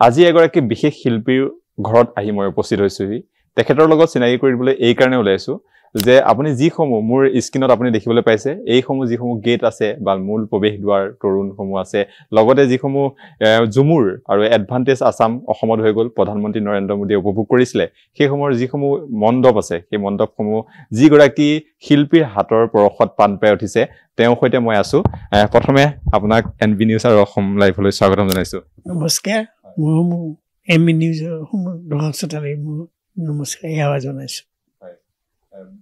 আজি এগৰাকী বিশেষ শিল্পীৰ ঘৰত আহি মই উপস্থিত হৈছোহি তেখেতৰ লগত চিনাকি কৰিবলৈ এই কাৰণে ওলাইছো যে আপুনি যিসমূহ মোৰ স্ক্ৰিনত আপুনি দেখিবলৈ পাইছে এইসমূহ যিসমূহ গেট আছে বা মূল প্ৰৱেশ দুৱাৰ তৰুণসমূহ আছে লগতে যিসমূহ জুমুৰ আৰু এডভান্টেজ আসাম অসমত হৈ গ'ল প্ৰধানমন্ত্ৰী নৰেন্দ্ৰ মোদীয়ে উপভোগ কৰিছিলে সেইসমূহৰ যিসমূহ মণ্ডপ আছে সেই মণ্ডপসমূহ যিগৰাকী শিল্পীৰ হাতৰ পৰশত পাণ পাই উঠিছে তেওঁৰ সৈতে মই আছো প্ৰথমে আপোনাক এনবি নিউজ আৰু অসম লাইভলৈ স্বাগতম জনাইছো নমস্কাৰ মই এনবি নিউজৰ দৰ্শক শ্ৰোতালৈ নমস্কাৰ সেৱা জনাইছো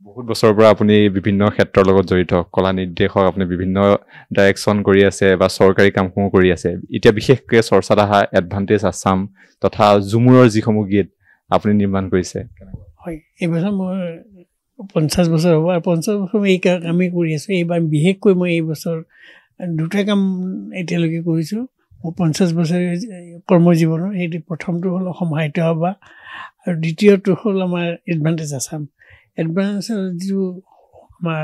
বহুত বছৰৰ পৰা আপুনি বিভিন্ন ক্ষেত্ৰৰ লগত জড়িত কলা নিৰ্দেশক আপুনি বিভিন্ন ডাইৰেকশ্যন কৰি আছে বা চৰকাৰী কামসমূহ কৰি আছে এতিয়া বিশেষকৈ চৰ্চাত অহা এডভান্টেজ আসাম তথা জুমুৰৰ যিসমূহ গীত আপুনি নিৰ্মাণ কৰিছে হয় এইবছৰ মই 50 বছৰ হ'ব আৰু 50 বছৰ এই কামেই কৰি আছোঁ এইবাৰ বিশেষকৈ মই এই বছৰ দুটা কাম এতিয়ালৈকে কৰিছোঁ মোৰ 50 বছৰ কৰ্মজীৱনৰ সেইটো প্ৰথমটো হ'ল অসম সাহিত্য সভা আৰু দ্বিতীয়টো হ'ল আমাৰ এডভান্টেজ আসাম এডভান্টেজ যিটো আমাৰ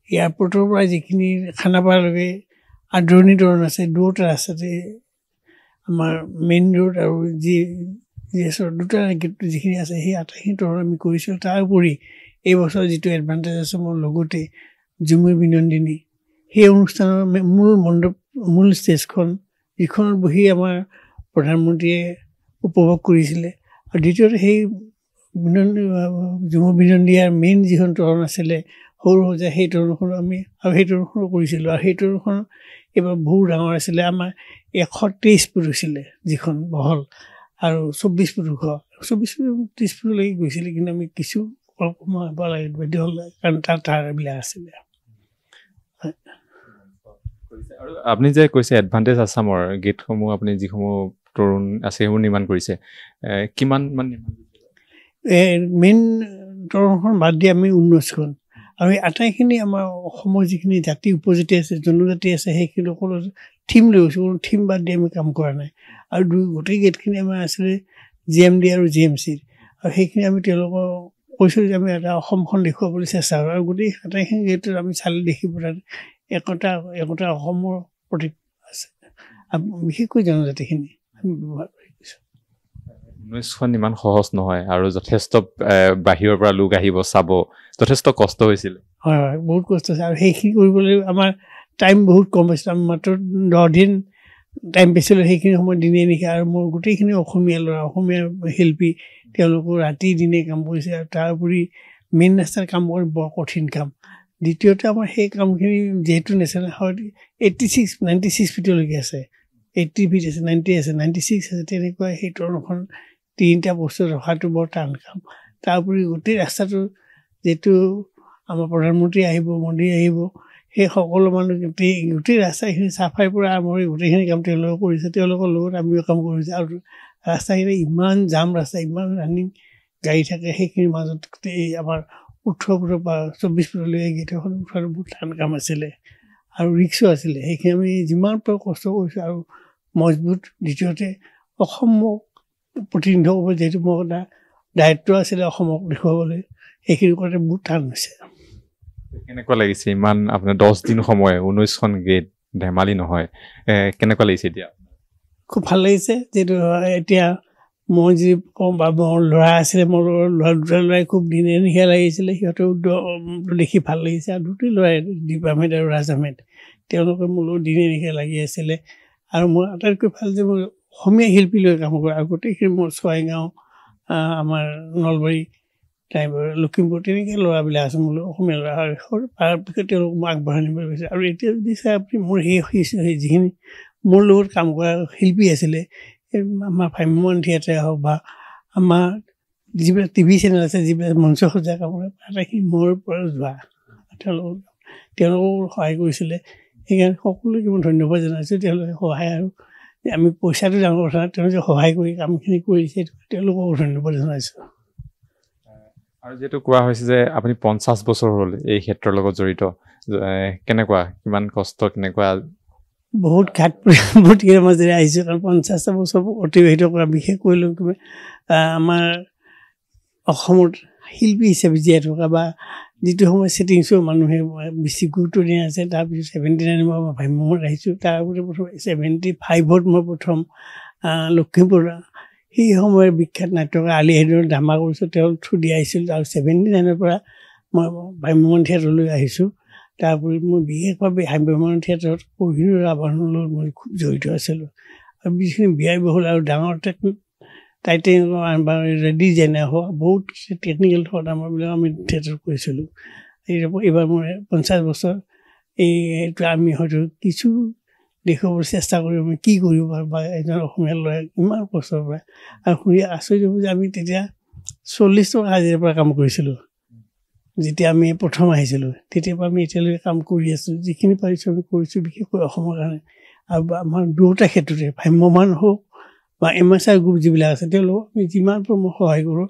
এয়াৰপৰ্টৰ পৰা যিখিনি খানাপাৰালৈকে আদৰণি তৰণ আছে দুটা ৰাস্তাতে আমাৰ মেইন ৰোড আৰু যি দুটা গেট যিখিনি আছে সেই আটাইখিনি তৰণ আমি কৰিছোঁ তাৰ উপৰি এই বছৰ যিটো এডভান্টেজ আছে মোৰ লগতে ঝুমুৰ বিনন্দিনী সেই অনুষ্ঠানৰ মূল ষ্টেজখন যিখনত বহি আমাৰ প্ৰধানমন্ত্ৰীয়ে উপভোগ কৰিছিলে আৰু দ্বিতীয়তে সেই ঝুমুৰ বিনন্দিয়াৰ মেইন যিখন তৰণ আছিলে সৰু সজা সেই তৰণখন আমি আৰু সেই তৰণখনো কৰিছিলোঁ আৰু সেই তৰণখন এইবাৰ বহুত ডাঙৰ আছিলে আমাৰ 123 ফুট হৈছিলে যিখন বহল আৰু 24 ফুট ওখ 24 ফুট 30 ফুটলৈকে গৈছিলে কিন্তু আমি কিছু অলপ সময় লাগে বাধ্য হ'ল কাৰণ তাৰবিলাক আছিলে আৰু আপুনি যে কৈছে এডভান্টেজ আসামৰ গীতসমূহ আপুনি যিসমূহ তৰুণ আছে সেইবোৰ নিৰ্মাণ কৰিছে কিমান মান নিৰ্মাণ মেইন তৰণখন বাদ দি আমি 19খন আৰু এই আটাইখিনি আমাৰ অসমৰ যিখিনি জাতি উপজাতি আছে জনজাতি আছে সেইখিনি সকলো থিম লৈ গৈছোঁ কোনো থিম বাদ দি আমি কাম কৰা নাই আৰু গোটেই গেটখিনি আমাৰ আছিলে GMD আৰু GMC আৰু সেইখিনি আমি তেওঁলোকক কৈছোঁ যে আমি এটা অসমখন দেখুৱাবলৈ চেষ্টা কৰোঁ আৰু গোটেই আটাইখিনি গেটত আমি চালে দেখিব তাত একতা অসমৰ প্ৰতীক আছে বিশেষকৈ জনজাতিখিনি আমি ব্যৱহাৰ কৰি গৈছোঁ 19খন ইমান সহজ নহয় আৰু যথেষ্ট বাহিৰৰ পৰা লোক আহিব চাব যথেষ্ট কষ্ট হৈছিল হয় হয় বহুত কষ্ট আছে আৰু সেইখিনি কৰিবলৈ আমাৰ টাইম বহুত কম হৈছিল আমি মাত্ৰ 10 দিন টাইম পাইছিলোঁ সেইখিনি সময় দিনে নিশা আৰু মোৰ গোটেইখিনি অসমীয়া ল'ৰা অসমীয়া শিল্পী তেওঁলোকৰ ৰাতি দিনে কাম কৰিছে আৰু তাৰ উপৰি মেইন ৰাস্তাৰ কাম কৰি বৰ কঠিন কাম দ্বিতীয়তে আমাৰ সেই কামখিনি যিহেতু নেশ্যনেল হাইৱে 96 ফিটলৈকে আছে 80 ফিট আছে 90 আছে 96 আছে তেনেকুৱা সেই তৰণখন তিনিটা বস্তু ৰখাটো বৰ টান কাম তাৰ উপৰি গোটেই ৰাস্তাটো যিটো আমাৰ প্ৰধানমন্ত্ৰী আহিব মন্ত্ৰী আহিব সেই সকলো মানুহ গোটেই ৰাস্তাখিনি চাফাই পৰা আৰম্ভ কৰি গোটেইখিনি কাম তেওঁলোকে কৰিছে তেওঁলোকৰ লগত আমিও কাম কৰিছোঁ আৰু ৰাস্তাখিনি ইমান জাম ৰাস্তা ইমান ৰানিং গাড়ী থাকে সেইখিনিৰ মাজত গোটেই আমাৰ 18 ফুট বা 24 ফুটলৈকে গেট এখন উঠাটো বহুত টান কাম আছিলে আৰু ৰিক্সো আছিলে সেইখিনি আমি যিমান পাৰোঁ কষ্ট কৰিছোঁ আৰু মজবুত দ্বিতীয়তে অসমক প্ৰতিনিধিত্ব কৰিব যিহেতু মোৰ এটা দায়িত্ব আছিলে অসমক দেখুৱাবলৈ সেইখিনি কৰাটো বহুত টান হৈছে কেনেকুৱা লাগিছে ইমান আপোনাৰ 10 দিন সময় 19খন গেট ধেমালি নহয় কেনেকুৱা লাগিছে এতিয়া খুব ভাল লাগিছে যিহেতু এতিয়া মই যি কওঁ বা মোৰ ল'ৰা আছিলে মোৰ দুটা ল'ৰাই খুব দিনে নিশা লাগিছিলে সিহঁতেও দেখি ভাল লাগিছে আৰু দুটি ল'ৰাই দীপ আহমেদ আৰু ৰাজ আহমেদ তেওঁলোকে মোৰ লগত দিনে নিশা লাগি আছিলে আৰু মোৰ আটাইতকৈ ভাল যে মই অসমীয়া শিল্পী লৈ কাম কৰোঁ আৰু গোটেইখিনি মোৰ ছয়গাঁও আমাৰ নলবাৰী টাইপৰ লখিমপুৰ তেনেকৈ ল'ৰাবিলাক আছে মোৰ অসমীয়া ল'ৰা তাৰ পিছত তেওঁলোক মই আগবঢ়াই নিব বিচাৰিছোঁ আৰু এতিয়া যদি চাই আপুনি মোৰ সেই যিখিনি মোৰ লগত কাম কৰা শিল্পী আছিলে আমাৰ ভ্ৰাম্যমাণ থিয়েটাৰ হওক বা আমাৰ যিবিলাক টিভি চেনেল আছে যিবিলাক মঞ্চ সজ্জা কাম কৰে আটাইখিনি মোৰ পৰা যোৱা তেওঁলোকক সহায় কৰিছিলে সেইকাৰণে সকলোকে মই ধন্যবাদ জনাইছোঁ তেওঁলোকে সহায় আৰু আমি পইচাটো ডাঙৰ কথা তেওঁলোকে সহায় কৰি কামখিনি কৰিছে তেওঁলোকক ধন্যবাদ জনাইছোঁ আৰু যেটো কোৱা হৈছে যে আপুনি 50 বছৰ হ'ল এই ক্ষেত্ৰৰ লগত জড়িত কেনেকুৱা কিমান কষ্ট কেনেকুৱা বহুত ঘাট প্ৰতিৰ মাজেৰে আহিছোঁ কাৰণ 50টা বছৰ অতিবাহিত কৰা বিশেষকৈ আমাৰ অসমত শিল্পী হিচাপে জীয়াই থকা বা যিটো সময় ছেটিং শ্ব' মানুহে বেছি গুৰুত্ব দিয়া আছে তাৰপিছত 79 মই ভ্ৰাম্যমাণত আহিছোঁ তাৰ আগতে প্ৰথম 75ত মই প্ৰথম লখিমপুৰ সেই সময়ৰ বিখ্যাত নাট্যকাৰ আলি হেদৰ ধামা কৰিছোঁ তেওঁ থ্ৰু দি আহিছিল আৰু 79 পৰা মই ভ্ৰাম্যমাণ থিয়েটাৰলৈ আহিছোঁ তাৰোপৰি মই বিশেষভাৱে ভ্ৰাম্যমাণ থিয়েটাৰত কোহিনুৰ ৰাভানৰ লগত মই খুব জড়িত আছিলোঁ আৰু যিখিনি ব্যয়বহুল আৰু ডাঙৰ টাইটেল বা ডিজাইনাৰ হওক বহুত টেকনিকেল থট আমাৰবিলাক আমি থিয়েটাৰ কৰিছিলোঁ এইবাৰ মোৰ 50 বছৰ এইটো আমি হয়তো কিছু দেখুৱাবলৈ চেষ্টা কৰি আমি কি কৰিব পাৰোঁ বা এজন অসমীয়া ল'ৰাই ইমান কষ্টৰ পৰা আৰু শুনি আচৰিত হ'ব যে আমি তেতিয়া 40 টকা হাজিৰাৰ পৰা কাম কৰিছিলোঁ যেতিয়া আমি প্ৰথম আহিছিলোঁ তেতিয়াৰ পৰা আমি এতিয়ালৈকে কাম কৰি আছোঁ যিখিনি পাৰিছোঁ আমি কৰিছোঁ বিশেষকৈ অসমৰ কাৰণে আৰু আমাৰ দুয়োটা ক্ষেত্ৰতে ভ্ৰাম্যমাণ হওক বা MSR গ্ৰুপ যিবিলাক আছে তেওঁলোকক আমি যিমান পাৰোঁ মই সহায় কৰোঁ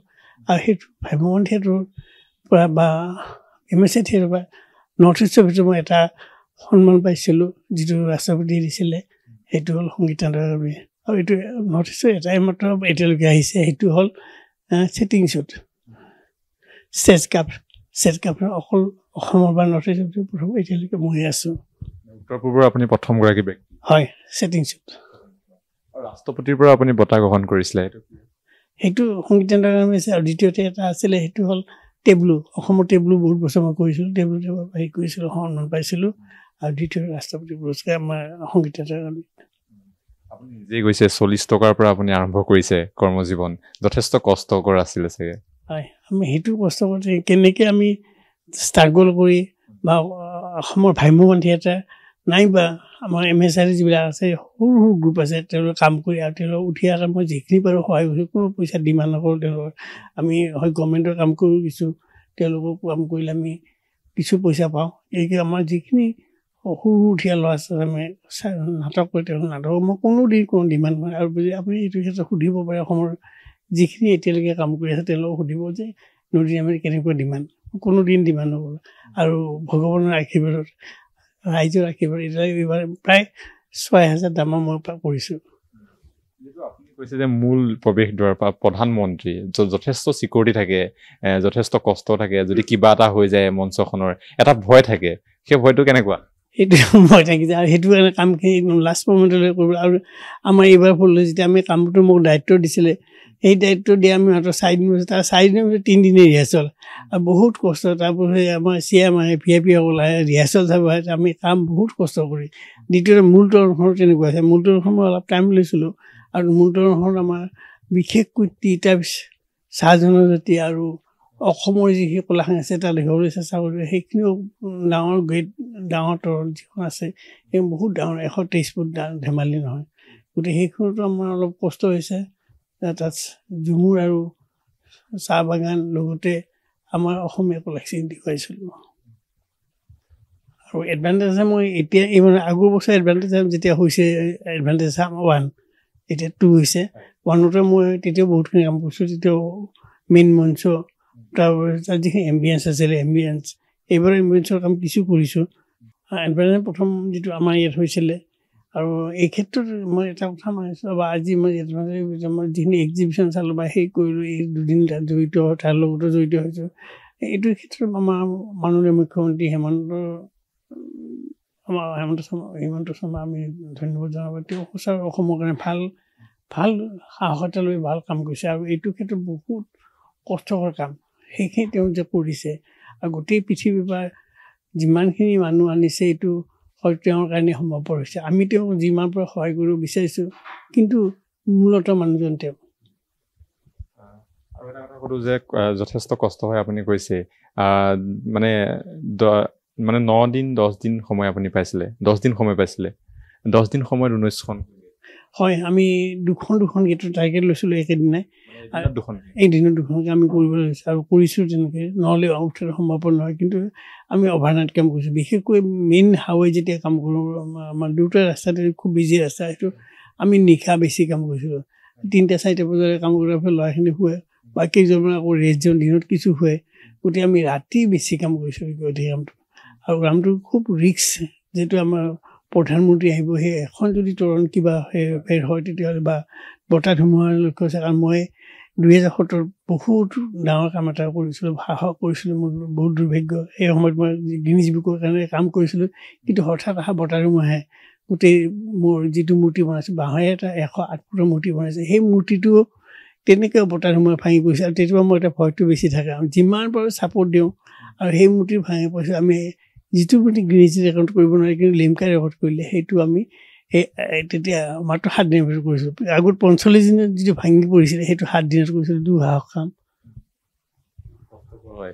আৰু সেইটো ভ্ৰাম্যমাণ থিয়েটাৰৰ পৰা বা MSR থিয়েটাৰৰ পৰা নৰ্থ ইষ্টৰ ভিতৰত মই এটা সন্মান পাইছিলোঁ যিটো ৰাষ্ট্ৰপতিয়ে দিছিলে সেইটো হ'ল সংগীত নাটক একাডেমী আৰু এইটো নৰ্থ ইষ্টৰ এটাই মাত্ৰ এতিয়ালৈকে আহিছে সেইটো হ'ল ছেটিং শ্বুট ষ্টেট কাপ অকল অসমৰ পৰা নৰ্থ ইষ্টৰ প্ৰথম এতিয়ালৈকে মই আছোঁ উত্তৰ পূৰ্বৰ আপুনি প্ৰথমগৰাকী ব্যক্তি হয় ছেটিং শ্বুট আৰু ৰাষ্ট্ৰপতিৰ পৰা আপুনি বঁটা গ্ৰহণ কৰিছিলে সেইটো সংগীত নাটক একাডেমী আছে আৰু দ্বিতীয়তে এটা আছিলে সেইটো হ'ল টেবলো অসমৰ টেবলো বহুত বছৰ মই কৰিছিলোঁ টেবলোতে হেৰি কৰিছিলোঁ সন্মান পাইছিলোঁ আৰু দ্বিতীয় ৰাষ্ট্ৰপতি পুৰস্কাৰ আমাৰ সংগীত নাটক একাডেমী আপুনি নিজেই কৈছে 40 টকাৰ পৰা আপুনি আৰম্ভ কৰিছে কৰ্মজীৱন যথেষ্ট কষ্টকৰ আছিলে চাগে হয় আমি সেইটো কষ্ট কৰি কেনেকৈ আমি ষ্ট্ৰাগল কৰি বা অসমৰ ভ্ৰাম্যমাণ থিয়েটাৰ নাইবা আমাৰ MSR যিবিলাক আছে সৰু সৰু গ্ৰুপ আছে তেওঁলোকে কাম কৰি আৰু তেওঁলোকক উঠি অহাৰ মই যিখিনি পাৰোঁ সহায় কৰিছোঁ কোনো পইচা ডিমাণ্ড নকৰোঁ তেওঁলোকৰ আমি হয় গভৰ্ণমেণ্টৰ কাম কৰি কিছু তেওঁলোকক কাম কৰিলে আমি কিছু পইচা পাওঁ এই আমাৰ যিখিনি সৰু উঠীয়া ল'ৰা ছোৱালী আমি নাটক কৰি তেওঁলোক নাটক মই কোনো ডিমাণ্ড নহয় আৰু যদি আপুনি এইটো ক্ষেত্ৰত সুধিব পাৰে অসমৰ যিখিনি এতিয়ালৈকে কাম কৰি আছে তেওঁলোকক সুধিব যে নদী আমি কেনেকুৱা ডিমাণ্ড কোনো দিন ডিমাণ্ড নকৰোঁ আৰু ভগৱানৰ আশীৰ্বাদত ৰাইজৰ আশীৰ্বাদ এইবাৰ প্ৰায় 6,000 দামা মই কৰিছোঁ আপুনি কৈছে যে মূল প্ৰৱেশ দ্বাৰৰ পৰা প্ৰধানমন্ত্ৰী যথেষ্ট চিকিউৰিটি থাকে যথেষ্ট কষ্ট থাকে যদি কিবা এটা হৈ যায় মঞ্চখনৰ এটা ভয় থাকে সেই ভয়টো কেনেকুৱা সেইটো ভয় থাকিছে আৰু সেইটো কাৰণে কামখিনি লাষ্ট মমেণ্টলৈ কৰিব আৰু আমাৰ এইবাৰ ফুললৈ যেতিয়া আমি কামটো মোক দায়িত্ব দিছিলে সেই দায়িত্ব দিয়ে আমি মাত্ৰ 4 দিন বস্তু তাৰ 4 দিনৰ ভিতৰত 3 দিনেই ৰিহাৰ্চেল আৰু বহুত কষ্ট তাৰপিছত আমাৰ CM আহে VIP সকল আহে ৰিহাৰ্চেল চাব আহে আমি কাম বহুত কষ্ট কৰি দ্বিতীয়তে মূলতৰখনত তেনেকুৱা আছে মূলতৰখন মই অলপ টাইম লৈছিলোঁ আৰু মূলতৰখন আমাৰ বিশেষকৈ তিতা চাহ জনজাতি আৰু অসমৰ যিখিনি কলা সংস্কৃতি তাত দেখাবলৈ চেষ্টা কৰিলোঁ সেইখিনিও ডাঙৰ গেট ডাঙৰ তৰল যিখন আছে সেই বহুত ডাঙৰ 123 ফুট ধেমালি নহয় গতিকে সেইখনতো আমাৰ অলপ কষ্ট হৈছে তাত ঝুমুৰ আৰু চাহ বাগান লগতে আমাৰ অসমীয়া কলাকৃতি দেখুৱাইছিলোঁ আৰু এডভান্টেজ মই এতিয়া ইমান আগৰ বছৰ এডভান্টেজ যেতিয়া হৈছে এডভান্টেজ 1 এতিয়া 2 হৈছে 1তে মই তেতিয়াও বহুতখিনি কাম কৰিছোঁ তেতিয়াও মেইন মঞ্চ তাৰপিছত যিখিনি এম্বিয়েঞ্চ আছিলে এম্বিয়েঞ্চ এইবাৰ এম্বিয়েঞ্চৰ কাম কিছু কৰিছোঁ এডভান্টেজ প্ৰথম যিটো আমাৰ ইয়াত হৈছিলে আৰু এই ক্ষেত্ৰত মই এটা কথা মানিছোঁ বা আজি মই যিখিনি এক্সিবিশ্যন চালোঁ বা সেই কৰিলোঁ এই দুদিন তাত জড়িত তাৰ লগতো জড়িত হৈছোঁ এইটো ক্ষেত্ৰত আমাৰ মাননীয় মুখ্যমন্ত্ৰী হিমন্ত শৰ্মা আমি ধন্যবাদ জনাব তেওঁ সঁচা অসমৰ কাৰণে ভাল সাহস এটা লৈ ভাল কাম কৰিছে আৰু এইটো ক্ষেত্ৰত বহুত কষ্টকৰ কাম সেইখিনি তেওঁ যে কৰিছে আৰু গোটেই পৃথিৱীৰ পৰা যিমানখিনি মানুহ আনিছে এইটো হয় তেওঁৰ কাৰণে সম্ভৱপৰ হৈছে আমি তেওঁক যিমান পৰা সহায় কৰিব বিচাৰিছোঁ কিন্তু মূলতঃ মানুহজন তেওঁ আৰু এটা কথা সুধো যে যথেষ্ট কষ্ট হয় আপুনি কৈছে মানে 9 দিন 10 দিন সময় আপুনি পাইছিলে 10 দিন সময় পাইছিলে 10 দিন সময়ত 19খন হয় আমি দুখন গীতৰ টাৰ্গেট লৈছিলোঁ একেদিনাই এই দিনত দুখনকৈ আমি কৰিবলৈ লৈছোঁ আৰু কৰিছোঁ তেনেকৈ নহ'লে উঠাৰ সম্ভৱ নহয় কিন্তু আমি অভাৰনাইট কাম কৰিছোঁ বিশেষকৈ মেইন হাইৱে যেতিয়া কাম কৰোঁ আমাৰ দুটা ৰাস্তাতে খুব বিজি ৰাস্তা সেইটো আমি নিশা বেছি কাম কৰিছিলোঁ 3-4 বজালৈ কাম কৰাৰ ফলত ল'ৰাখিনি শুৱে বা কেইজনমান আকৌ ৰেষ্টজন দিনত কিছু শুৱে গতিকে আমি ৰাতি বেছি কাম কৰিছোঁ গোটেই কামটো আৰু কামটো খুব ৰিস্ক যিহেতু আমাৰ প্ৰধানমন্ত্ৰী আহিব সেই এখন যদি তৰণ কিবা ফেৰ হয় তেতিয়াহ'লে বা বতাহ ধুমুহাৰ লক্ষ্য আছে কাৰণ মই 2017 বহুত ডাঙৰ কাম এটা কৰিছিলোঁ সাহস কৰিছিলোঁ মোৰ বহুত দুৰ্ভাগ্য সেই সময়ত মই গিনিজ বুকৰ কাৰণে কাম কৰিছিলোঁ কিন্তু হঠাৎ বতাহ ধুমুহাই গোটেই মোৰ যিটো মূৰ্তি বনাইছোঁ বাঁহৰে এটা 108 ফুটৰ মূৰ্তি বনাইছে সেই মূৰ্তিটো তেনেকৈ বতাহ সময় ভাঙি পৰিছে আৰু তেতিয়া মোৰ এটা ভয়টো বেছি থাকে যিমান পাৰোঁ ছাপৰ্ট দিওঁ আৰু সেই মূৰ্তি ভাঙি পৰিছে আমি যিটো মূৰ্তি গ্ৰিজ ৰেকৰ্ড কৰিব নোৱাৰি কিন্তু লিমকা ৰেকৰ্ড কৰিলে সেইটো আমি তেতিয়া মাত্ৰ 7 দিনৰ ভিতৰত কৰিছিলোঁ আগত 45 দিনত যিটো ভাঙি পৰিছিলে সেইটো 7 দিনত কৰিছিলোঁ দুঃসাহস কাম হয়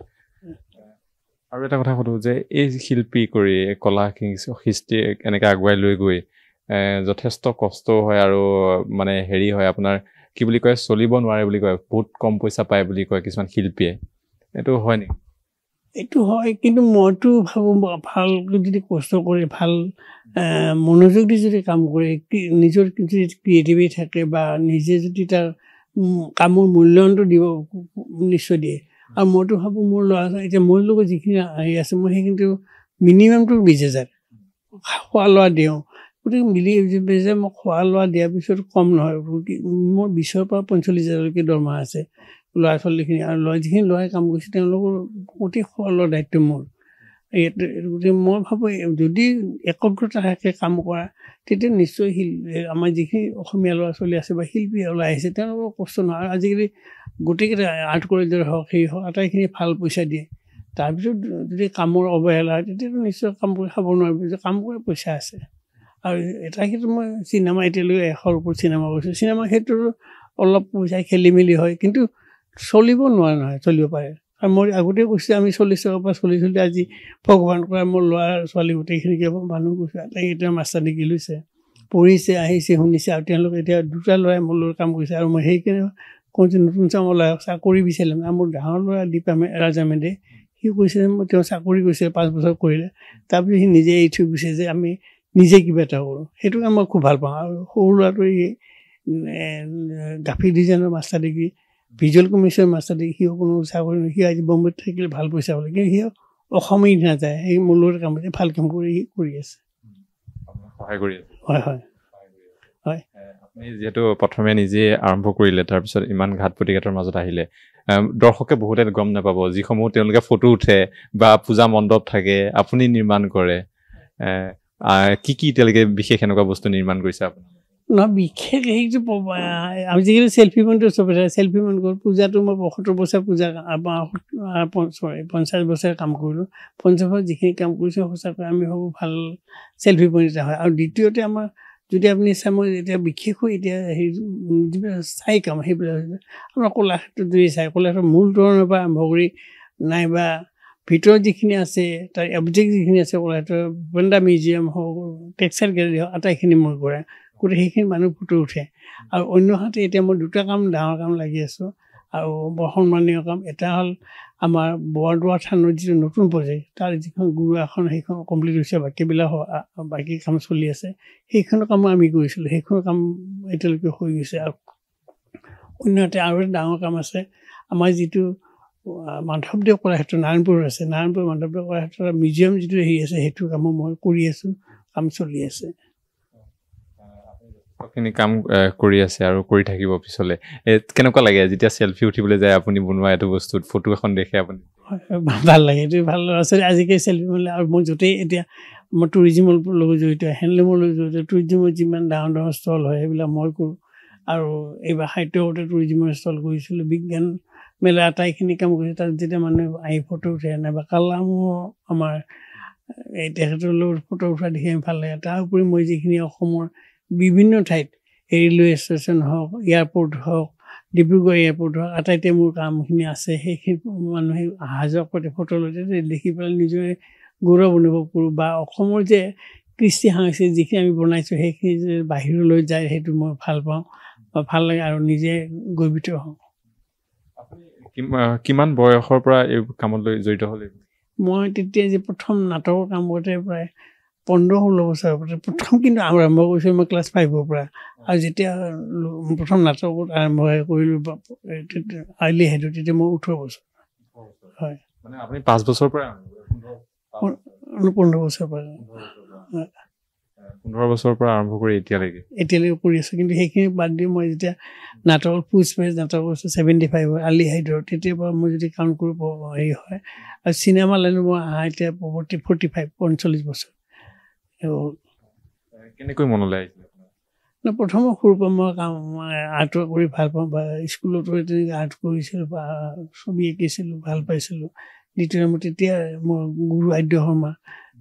আৰু এটা কথা সুধো যে এই শিল্পী কৰি কলা সৃষ্টি এনেকৈ আগুৱাই লৈ গৈ যথেষ্ট কষ্ট হয় আৰু মানে হেৰি হয় আপোনাৰ কি বুলি কয় চলিব নোৱাৰে বুলি কয় বহুত কম পইচা পায় বুলি কয় কিছুমান শিল্পীয়ে এইটো হয় নেকি এইটো হয় কিন্তু মইতো ভাবোঁ ভাল যদি কষ্ট কৰি ভাল মনোযোগ দি যদি কাম কৰে নিজৰ যদি ক্ৰিয়েটিভিটি থাকে বা নিজে যদি তাৰ কামৰ মূল্যায়নটো দিব নিশ্চয় দিয়ে আৰু মইতো ভাবোঁ মোৰ ল'ৰা এতিয়া মোৰ লগত যিখিনি আহি আছে মই সেইখিনিতো মিনিমামটো 20,000 খোৱা লোৱা দিওঁ গতিকে মিলি যে মই খোৱা লোৱা দিয়াৰ পিছত কম নহয় মোৰ 20,000 পৰা 45,000লৈকে দৰমহা আছে ল'ৰা ছোৱালীখিনি আৰু যিখিনি ল'ৰাই কাম কৰিছে তেওঁলোকৰ গোটেই খোৱা লোৱাৰ দায়িত্ব মোৰ গতিকে মই ভাবোঁ যদি একগ্ৰতা থাকে কাম কৰা তেতিয়া নিশ্চয় আমাৰ যিখিনি অসমীয়া ল'ৰা ছোৱালী আছে বা শিল্পী ওলাই আহিছে তেওঁলোকৰ কষ্ট নহয় আৰু আজিকালি গোটেইকেইটা আৰ্ট কলেজৰ হওক সেই হওক আটাইখিনি ভাল পইচা দিয়ে তাৰপিছত যদি কামৰ অৱহেলা হয় তেতিয়াতো নিশ্চয় কাম কৰি খাব নোৱাৰিব যে কাম কৰি পইচা আছে আৰু এটা ক্ষেত্ৰত মই চিনেমা এতিয়ালৈকে 100ৰ ওপৰত চিনেমা কৰিছোঁ চিনেমা ক্ষেত্ৰতো অলপ পইচা খেলি মেলি হয় কিন্তু চলিব নোৱাৰে নহয় চলিব পাৰে আৰু মই আগতে কৈছোঁ আমি 40 টকাৰ পৰা চলি আজি ভগৱান কৰা মোৰ ল'ৰা ছোৱালী গোটেইখিনিকে মানুহ কৈছোঁ আটাইকেইটা মাষ্টাৰ ডিগ্ৰী লৈছে পঢ়িছে আহিছে শুনিছে আৰু তেওঁলোকে এতিয়া দুটা ল'ৰাই মোৰ লগত কাম কৰিছে আৰু মই সেইকাৰণে কওঁ যে নতুন চামলৈ চাকৰি বিচাৰিম আৰু মোৰ ডাঙৰ ল'ৰা দীপা ৰাজামেধে সি কৈছে যে মই তেওঁ চাকৰি কৰিছে 5 বছৰ কৰিলে তাৰপিছত সি নিজে এৰি থৈ গৈছে যে আমি নিজে কিবা এটা কৰোঁ সেইটো কাম মই খুব ভাল পাওঁ আৰু সৰু ল'ৰাটো এই গ্ৰাফিক ডিজাইনৰ মাষ্টাৰ ডিগ্ৰী ভিজুৱেল কমিশ্যনৰ মাষ্টাৰ ডিগ্ৰী সিও কোনো চাকৰি সি আজি বম্বেত থাকিলে ভাল পইচা পালে কিন্তু সি অসমেই নাযায় সেই মোৰ লগত কাম কৰি ভাল কাম কৰি আছে সহায় কৰি আছে হয় হয় হয় আপুনি যিহেতু প্ৰথমে নিজে আৰম্ভ কৰিলে তাৰপিছত ইমান ঘাট প্ৰতিঘাতৰ মাজত আহিলে দৰ্শকে বহুতে গম নাপাব যিসমূহ তেওঁলোকে ফটো উঠে বা পূজা মণ্ডপ থাকে আপুনি নিৰ্মাণ কৰে কি এতিয়ালৈকে বিশেষ এনেকুৱা বস্তু নিৰ্মাণ কৰিছে আপুনি নহয় বিশেষ সেইটো আজিকালি চেল্ফি পইণ্টটো চব চেল্ফি পইণ্ট কৰোঁ পূজাটো মই 75 বছৰ পূজা 50 বছৰ কাম কৰিলোঁ 50 বছৰ যিখিনি কাম কৰিছোঁ সঁচাকৈ আমি ভাবোঁ ভাল চেল্ফি পইণ্ট এটা হয় আৰু দ্বিতীয়তে আমাৰ যদি আপুনি চাই মই এতিয়া বিশেষকৈ এতিয়া হেৰি যিবিলাক স্থায়ী কাম সেইবিলাক আমাৰ কলাক্ষেত্ৰত যদি চাই কলাক্ষেত্ৰৰ মূল ধৰণৰ পৰা আৰম্ভ কৰি নাইবা ভিতৰত যিখিনি আছে তাৰ অবজেক্ট যিখিনি আছে কলাক্ষেত্ৰৰ ভূপেন্দ্ৰা মিউজিয়াম হওক টেক্সটাইল গেলেৰী হওক আটাইখিনি মই কৰা গোটেই সেইখিনি মানুহ ফটো উঠে আৰু অন্যহাতে এতিয়া মই দুটা কাম ডাঙৰ কাম লাগি আছোঁ আৰু বৰ সন্মানীয় কাম এটা হ'ল আমাৰ বৰদোৱা থানৰ যিটো নতুন প্ৰজেক্ট তাৰ যিখন গুৰু আসন সেইখন কমপ্লিট হৈছে বাকীবিলাক বাকী কাম চলি আছে সেইখনৰ কামো আমি কৰিছিলোঁ সেইখনৰ কাম এতিয়ালৈকে হৈ গৈছে আৰু অন্যহাতে আৰু এটা ডাঙৰ কাম আছে আমাৰ যিটো মাধৱদেৱ কলাক্ষেত্ৰ নাৰায়ণপুৰত আছে নাৰায়ণপুৰ মাধৱদেৱ কলাক্ষেত্ৰৰ মিউজিয়াম যিটো হেৰি আছে সেইটো কামো মই কৰি আছোঁ কাম চলি আছে খিনি কাম কৰি আছে আৰু কৰি থাকিব পিছলে কেনেকুৱা লাগে যেতিয়া চেল্ফি উঠিবলৈ যায় আপুনি বনোৱা এইটো বস্তুত ফটো এখন দেখে আপুনি ভাল লাগে এইটো ভাল আছে আজিকালি চেল্ফি মাৰিলে আৰু মই য'তেই এতিয়া মই টুৰিজিমৰ লগত জড়িত হেণ্ডলুমৰ লগত জড়িত টুৰিজিমৰ যিমান ডাঙৰ ডাঙৰ ষ্টল হয় সেইবিলাক মই কৰোঁ আৰু এইবাৰ সাহিত্যতে টুৰিজিমৰ ষ্টল কৰিছিলোঁ বিজ্ঞান মেলা আটাইখিনি কাম কৰিছোঁ তাত যেতিয়া মানুহে আহি ফটো উঠে নাইবা কালামো আমাৰ এই তেখেতৰ লগত ফটো উঠা দেখি আমি ভাল লাগে তাৰ উপৰি মই যিখিনি অসমৰ বিভিন্ন ঠাইত ৰেলৱে ষ্টেচন হওক এয়াৰপৰ্ট হওক ডিব্ৰুগড় এয়াৰপৰ্ট হওক আটাইতে মোৰ কামখিনি আছে সেইখিনি মানুহে অহা যোৱা কৰি ফটো লওঁতে দেখি পেলাই নিজৰে গৌৰৱ অনুভৱ কৰোঁ বা অসমৰ যে কৃষ্টি সাংস্কৃতিক যিখিনি আমি বনাইছোঁ সেইখিনি যে বাহিৰলৈ যায় সেইটো মই ভাল পাওঁ বা ভাল লাগে আৰু নিজে গৰ্বিত হওঁ কিমান বয়সৰ পৰা এই কামত জড়িত হ'লে মই তেতিয়া যে প্ৰথম নাটকৰ কাম কৰোঁতে প্ৰায় 15-16 বছৰ প্ৰথম কিন্তু আৰম্ভ কৰিছোঁ মই ক্লাছ 5ৰ পৰা আৰু যেতিয়া প্ৰথম নাটকত আৰম্ভ কৰিলোঁ আৰ্লি হেডত তেতিয়া মই 18 বছৰ হয় মানে আপুনি 5 বছৰ পৰা 15 বছৰ পৰা 15 বছৰৰ পৰা আৰম্ভ কৰি এতিয়ালৈকে কৰি আছোঁ কিন্তু সেইখিনি বাদ দি মই যেতিয়া নাটকৰ পুষ্পেজ নাটক কৰিছোঁ 75 আৰ্লি হাইডৰ তেতিয়াৰ পৰা মই যদি কাউণ্ট কৰিব হেৰি হয় আৰু চিনেমা লাইনত মই এতিয়া 45 45 বছৰ কেনেকৈ মনলৈ আহিছিলে না প্ৰথম সৰুৰ পৰা মই কাম আৰ্ট কৰি ভাল পাওঁ বা স্কুলতো তেনেকৈ আৰ্ট কৰিছিলোঁ বা ছবি আঁকিছিলোঁ ভাল পাইছিলোঁ দ্বিতীয় মই তেতিয়া মই গুৰু আদ্য শৰ্মা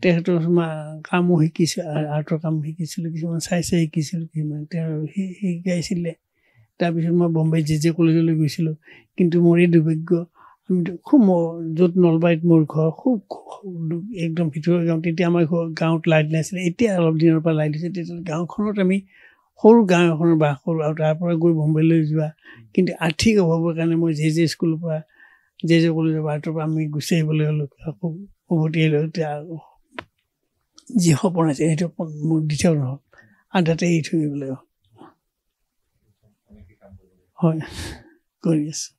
তেখেতৰ কামো শিকিছোঁ আৰ্টৰ কাম শিকিছিলোঁ কিছুমান চাই শিকিছিলোঁ কিছুমান তেওঁ শিকাইছিলে তাৰপিছত মই বম্বে জে কলেজলৈ গৈছিলোঁ কিন্তু মোৰ এই দুৰ্ভাগ্য আমি খুব য'ত নলবাৰীত মোৰ ঘৰ খুব একদম ভিতৰৰ গাঁও তেতিয়া আমাৰ গাঁৱত লাইট নাছিলে এতিয়া অলপ দিনৰ পৰা লাইট দিছে তেতিয়া গাঁওখনত আমি সৰু গাঁও এখনৰ বাস কৰোঁ আৰু তাৰ পৰা গৈ বম্বেলৈ যোৱা কিন্তু আৰ্থিক অভাৱৰ কাৰণে মই জে স্কুলৰ পৰা জে কলেজৰ পৰা আৰ্টৰ পৰা আমি গুচি আহিবলৈ হ'লোঁ আকৌ উভতি আহিলোঁ এতিয়া যি সপোন আছে সেইটো মোৰ দিছেও নহ'ল আধাতে এৰি থৈ আহিবলৈ হয় কৰি আছোঁ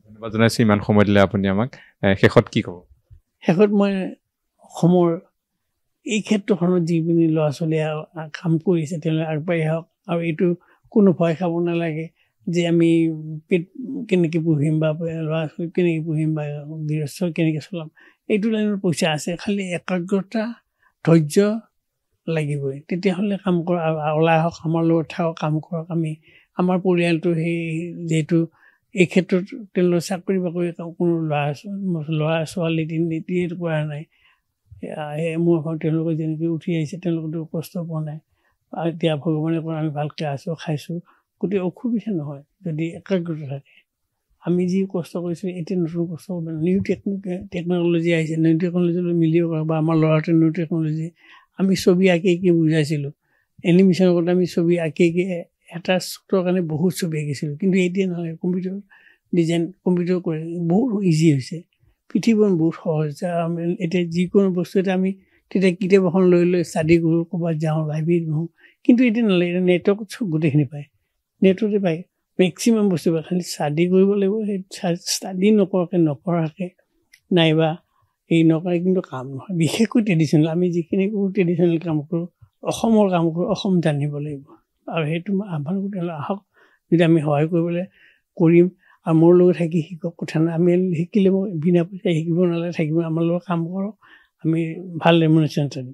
ধন্যবাদ জনাইছোঁ ইমান সময় দিলে আপুনি আমাক শেষত কি ক'ব শেষত মই অসমৰ এই ক্ষেত্ৰখনত যিখিনি ল'ৰা ছোৱালীয়ে কাম কৰিছে তেওঁলোকে আগবাঢ়ি আহক আৰু এইটো কোনো ভয় খাব নালাগে যে আমি পেট কেনেকৈ পুহিম বা ল'ৰা ছোৱালী কেনেকৈ পুহিম বা গৃহস্থ কেনেকৈ চলাম এইটো লাইনত পইচা আছে খালি একাগ্ৰতা ধৈৰ্য লাগিবই তেতিয়াহ'লে কাম কৰা ওলাই আহক আমাৰ লগত থাকক কাম কৰক আমি আমাৰ পৰিয়ালটো সেই যিহেতু এই ক্ষেত্ৰত তেওঁলোকে চাকৰি বাকৰি কোনো ল'ৰা ছোৱালী তিনিটিয়েতো কৰা নাই মোৰ ঘৰত তেওঁলোকে যেনেকৈ উঠি আহিছে তেওঁলোকেতো কষ্ট পোৱা নাই আৰু এতিয়া ভগৱানে কৰা আমি ভালকৈ আছোঁ খাইছোঁ গোটেই অসুবিধা নহয় যদি একাগ্ৰতা থাকে আমি যি কষ্ট কৰিছোঁ এতিয়া নতুন কষ্ট কৰিব নিউ টেকন'লজি আহিছে নিউ টেকন'লজিলৈ মিলিব পাৰোঁ বা আমাৰ ল'ৰাটোৱে নিউ টেকন'লজি আমি ছবি আঁকি বুজাইছিলোঁ এনিমেশ্যনৰ কথা আমি ছবি আঁকি এটা শ্বুটৰ কাৰণে বহুত ছবি আঁকিছিলোঁ কিন্তু এতিয়া নহয় কম্পিউটাৰ ডিজাইন কম্পিউটাৰ কৰি বহুত ইজি হৈছে পৃথিৱীখন বহুত সহজ হৈছে আমি এতিয়া যিকোনো বস্তু এটা আমি তেতিয়া কিতাপ এখন লৈ ষ্টাডি কৰোঁ ক'ৰবাত যাওঁ লাইব্ৰেৰীত বহোঁ কিন্তু এতিয়া নালাগে এতিয়া নেটৱৰ্কত চব গোটেইখিনি পায় নেটতে পায় মেক্সিমাম বস্তু পায় খালি ষ্টাডি কৰিব লাগিব সেই ষ্টাডি নকৰাকৈ নাইবা এই নকৰে কিন্তু কাম নহয় বিশেষকৈ ট্ৰেডিশ্যনেল আমি যিখিনি কৰোঁ ট্ৰেডিশ্যনেল কাম কৰোঁ অসমৰ কাম কৰোঁ অসম জানিব লাগিব আৰু সেইটো মই আহ্বান কৰি আহক যদি আমি সহায় কৰিবলৈ কৰিম আৰু মোৰ লগত থাকি শিকক কথা নাই আমি শিকিলে মই বিনা পইচাই শিকিব নালাগে থাকিব আমাৰ লগত কাম কৰক আমি ভাল ৰেমুনেশ্যন দিম